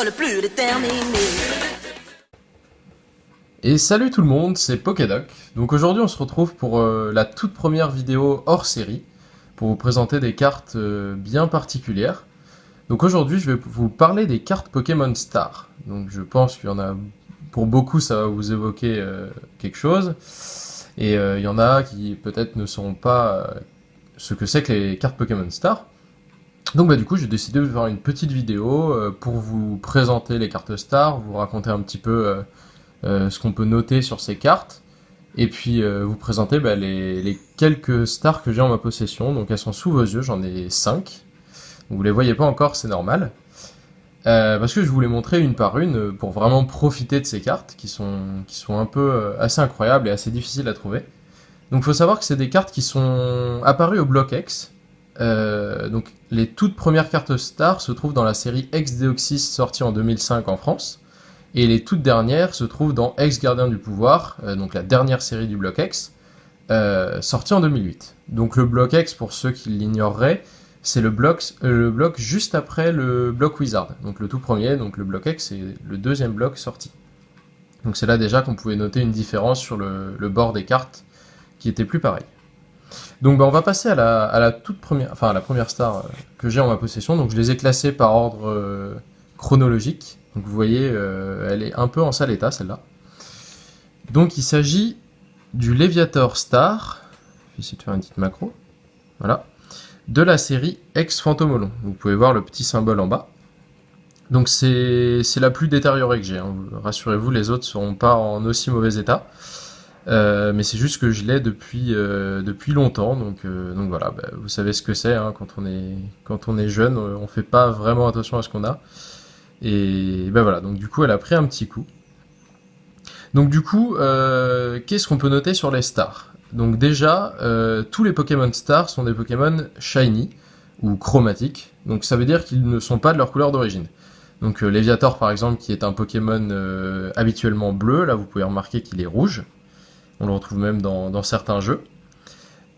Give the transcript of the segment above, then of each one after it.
le plus déterminé. Et salut tout le monde, c'est Pokédoc. Donc aujourd'hui on se retrouve pour la toute première vidéo hors série, pour vous présenter des cartes bien particulières. Donc aujourd'hui je vais vous parler des cartes Pokémon Star. Donc je pense qu'il y en a, pour beaucoup ça va vous évoquer quelque chose. Et il y en a qui peut-être ne sauront pas ce que c'est que les cartes Pokémon Star. Donc du coup j'ai décidé de faire une petite vidéo pour vous présenter les cartes Star, vous raconter un petit peu ce qu'on peut noter sur ces cartes, et puis vous présenter les quelques stars que j'ai en ma possession. Donc elles sont sous vos yeux, j'en ai 5. Vous les voyez pas encore, c'est normal. Parce que je vous les montrer une par une pour vraiment profiter de ces cartes qui sont un peu assez incroyables et assez difficiles à trouver. Donc faut savoir que c'est des cartes qui sont apparues au bloc X. Donc les toutes premières cartes Star se trouvent dans la série X-Deoxys sortie en 2005 en France. Et les toutes dernières se trouvent dans X Gardien du Pouvoir, donc la dernière série du bloc X, sortie en 2008. Donc le bloc X, pour ceux qui l'ignoreraient, c'est le bloc juste après le bloc Wizard. Donc le tout premier, donc le bloc X, c'est le deuxième bloc sorti. Donc c'est là déjà qu'on pouvait noter une différence sur le bord des cartes qui était plus pareil. Donc on va passer à la toute première, enfin à la première star que j'ai en ma possession. Donc je les ai classées par ordre chronologique. Donc vous voyez, elle est un peu en sale état celle-là. Donc il s'agit du Léviator Star, je vais essayer de faire une petite macro, voilà, de la série X-Phantomolon. Vous pouvez voir le petit symbole en bas. Donc c'est la plus détériorée que j'ai, hein. Rassurez-vous, les autres ne seront pas en aussi mauvais état. Mais c'est juste que je l'ai depuis longtemps, donc voilà, vous savez ce que c'est, hein, quand on est jeune, on fait pas vraiment attention à ce qu'on a. Et voilà, donc du coup elle a pris un petit coup. Donc du coup, qu'est-ce qu'on peut noter sur les stars? Donc déjà, tous les Pokémon stars sont des Pokémon shiny ou chromatiques, donc ça veut dire qu'ils ne sont pas de leur couleur d'origine. Donc Léviator par exemple, qui est un Pokémon habituellement bleu, là vous pouvez remarquer qu'il est rouge, on le retrouve même dans certains jeux.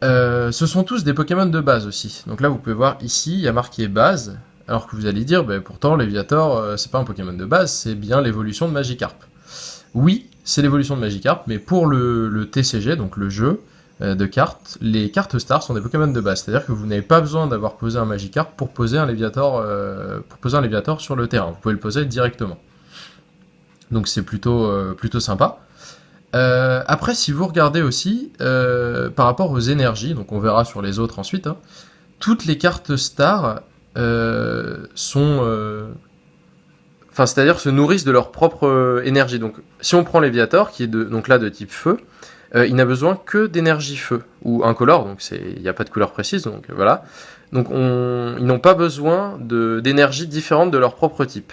Ce sont tous des Pokémon de base aussi, donc là vous pouvez voir ici, il y a marqué base. Alors que vous allez dire, pourtant Léviator, c'est pas un Pokémon de base, c'est bien l'évolution de Magikarp. Oui, c'est l'évolution de Magikarp, mais pour le TCG, donc le jeu de cartes, les cartes stars sont des Pokémon de base. C'est-à-dire que vous n'avez pas besoin d'avoir posé un Magikarp pour poser un Léviator, sur le terrain. Vous pouvez le poser directement. Donc c'est plutôt sympa. Après, si vous regardez aussi, par rapport aux énergies, donc on verra sur les autres ensuite, hein, toutes les cartes stars c'est-à-dire se nourrissent de leur propre énergie. Donc, si on prend Léviator, qui est de type feu, il n'a besoin que d'énergie feu ou incolore, donc il n'y a pas de couleur précise, donc voilà. Donc, ils n'ont pas besoin d'énergie différente de leur propre type.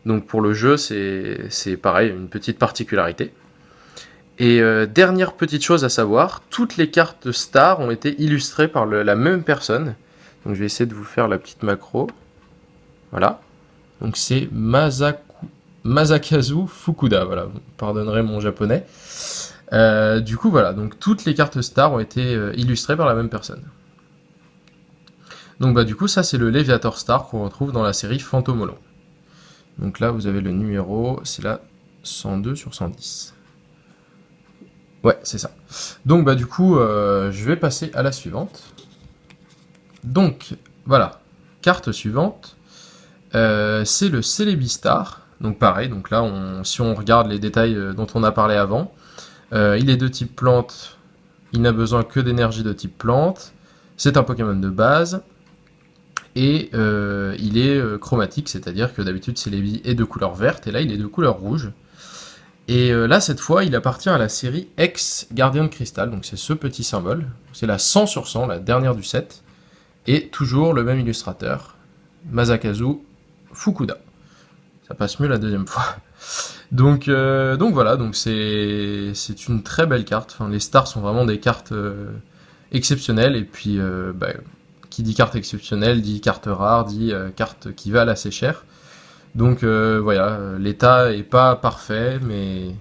Donc, pour le jeu, c'est pareil, une petite particularité. Et dernière petite chose à savoir, toutes les cartes stars ont été illustrées par la même personne. Donc je vais essayer de vous faire la petite macro. Voilà. Donc c'est Masakazu Fukuda. Voilà, vous pardonnerez mon japonais. Du coup voilà, donc toutes les cartes stars ont été illustrées par la même personne. Donc du coup ça c'est le Léviator Star qu'on retrouve dans la série Phantomolon. Donc là vous avez le numéro, c'est la 102 sur 110. Ouais, c'est ça. Donc du coup je vais passer à la suivante. Donc, voilà, carte suivante, c'est le Célébistar. Donc pareil, donc là, si on regarde les détails dont on a parlé avant, il est de type plante, il n'a besoin que d'énergie de type plante, c'est un Pokémon de base, et il est chromatique, c'est-à-dire que d'habitude Célébi est de couleur verte, et là il est de couleur rouge. Et là, cette fois, il appartient à la série X Gardien de Cristal, donc c'est ce petit symbole, c'est la 100 sur 100, la dernière du set. Et toujours le même illustrateur, Masakazu Fukuda. Ça passe mieux la deuxième fois. Donc voilà, donc c'est une très belle carte. Enfin, les stars sont vraiment des cartes exceptionnelles. Et puis, qui dit carte exceptionnelle, dit carte rare, dit carte qui valent assez cher. Donc voilà, l'état est pas parfait, mais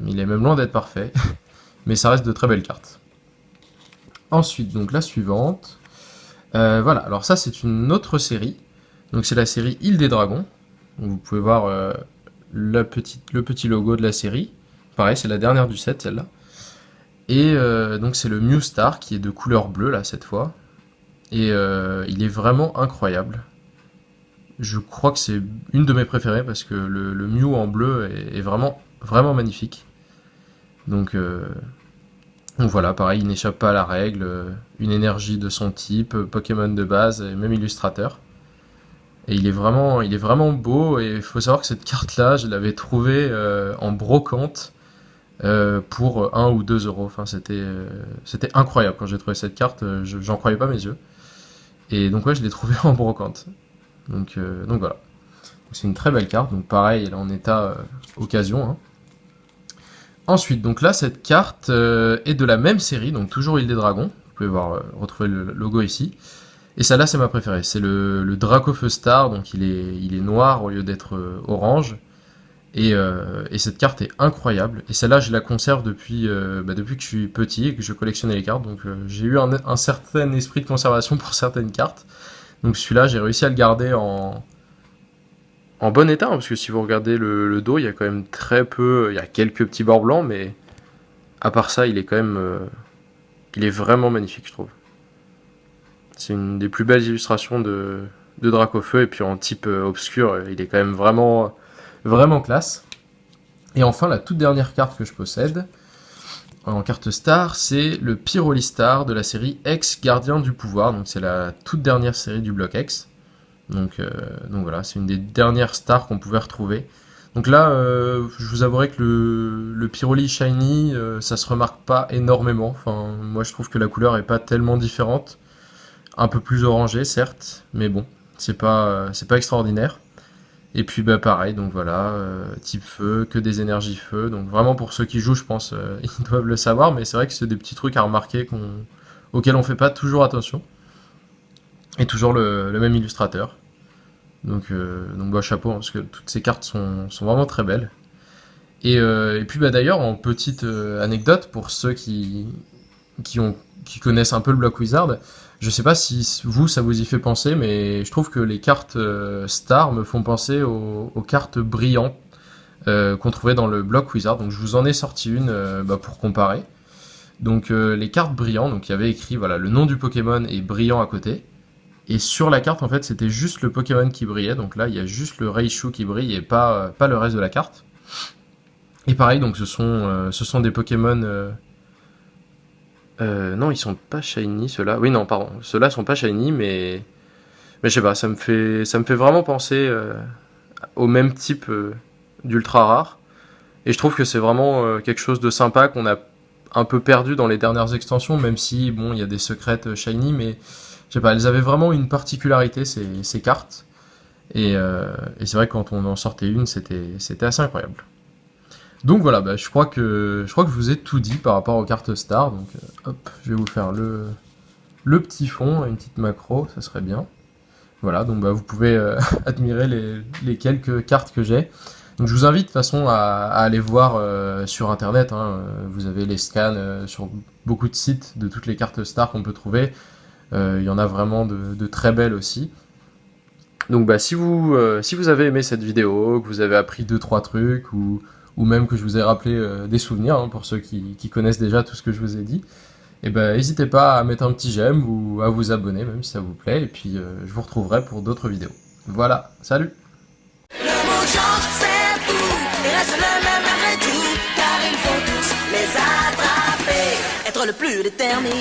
il est même loin d'être parfait. Mais ça reste de très belles cartes. Ensuite, donc la suivante. Voilà, alors ça c'est une autre série. Donc c'est la série Île des Dragons. Donc, vous pouvez voir le petit logo de la série. Pareil, c'est la dernière du set, celle-là. Et donc c'est le Mew Star qui est de couleur bleue là cette fois. Et il est vraiment incroyable. Je crois que c'est une de mes préférées parce que le Mew en bleu est vraiment, vraiment magnifique. Donc, donc voilà, pareil, il n'échappe pas à la règle. Une énergie de son type, Pokémon de base et même illustrateur. Et il est vraiment beau. Et il faut savoir que cette carte-là, je l'avais trouvée en brocante pour 1 ou 2 euros. Enfin, c'était incroyable quand j'ai trouvé cette carte. J'en croyais pas mes yeux. Et donc ouais, je l'ai trouvée en brocante. Donc voilà. C'est une très belle carte. Donc pareil, elle est en état occasion. Hein. Ensuite, donc là, cette carte est de la même série, donc toujours Île des Dragons. Vous pouvez voir, retrouver le logo ici. Et celle-là, c'est ma préférée. C'est le Dracofeu Star, donc il est noir au lieu d'être orange. Et cette carte est incroyable. Et celle-là, je la conserve depuis que je suis petit et que je collectionnais les cartes. Donc j'ai eu un certain esprit de conservation pour certaines cartes. Donc celui-là, j'ai réussi à le garder en bon état. Hein, parce que si vous regardez le dos, il y a quand même très peu... Il y a quelques petits bords blancs, mais à part ça, il est quand même... il est vraiment magnifique, je trouve. C'est une des plus belles illustrations de Dracofeu. Et puis en type obscur, il est quand même vraiment classe. Et enfin, la toute dernière carte que je possède, en carte star, c'est le Pyroli Star de la série X Gardien du Pouvoir. Donc c'est la toute dernière série du bloc X. Donc voilà, c'est une des dernières stars qu'on pouvait retrouver. Donc là, je vous avouerai que le Pyroli Shiny, ça se remarque pas énormément. Enfin, moi je trouve que la couleur est pas tellement différente. Un peu plus orangé, certes, mais bon, c'est pas extraordinaire. Et puis bah pareil, donc voilà, type feu, que des énergies feu. Donc vraiment pour ceux qui jouent, je pense, ils doivent le savoir, mais c'est vrai que c'est des petits trucs à remarquer auxquels on fait pas toujours attention. Et toujours le même illustrateur. Donc bah, chapeau, hein, parce que toutes ces cartes sont vraiment très belles. Et puis bah d'ailleurs, en petite anecdote, pour ceux qui connaissent un peu le Block Wizard, je sais pas si vous, ça vous y fait penser, mais je trouve que les cartes Star me font penser aux cartes brillantes qu'on trouvait dans le Block Wizard. Donc je vous en ai sorti une pour comparer. Donc les cartes brillantes, donc il y avait écrit voilà le nom du Pokémon et brillant à côté. Et sur la carte, en fait, c'était juste le Pokémon qui brillait. Donc là, il y a juste le Raichu qui brille et pas le reste de la carte. Et pareil, donc ce sont des Pokémon... non, ils sont pas shiny, ceux-là. Oui, non, pardon. Ceux-là sont pas shiny, mais je sais pas, ça me fait vraiment penser au même type d'ultra rare. Et je trouve que c'est vraiment quelque chose de sympa qu'on a un peu perdu dans les dernières extensions, même si, bon, il y a des secrètes shiny, mais je sais pas, elles avaient vraiment une particularité, ces cartes. Et c'est vrai que quand on en sortait une, c'était assez incroyable. Donc voilà, bah, je crois que je vous ai tout dit par rapport aux cartes Star. Donc hop, je vais vous faire le petit fond, une petite macro, ça serait bien. Voilà, donc bah, vous pouvez admirer les quelques cartes que j'ai. Donc je vous invite de toute façon à aller voir sur internet. Hein, vous avez les scans sur beaucoup de sites de toutes les cartes Star qu'on peut trouver. Il y en a vraiment de très belles aussi. Donc bah, si vous avez aimé cette vidéo, que vous avez appris 2-3 trucs, ou même que je vous ai rappelé des souvenirs, hein, pour ceux qui connaissent déjà tout ce que je vous ai dit, et ben n'hésitez pas à mettre un petit j'aime ou à vous abonner même si ça vous plaît, et puis je vous retrouverai pour d'autres vidéos. Voilà, salut! Le monde change, c'est fou, il reste le même malgré tout, car il faut tous les attraper, être le plus déterminé.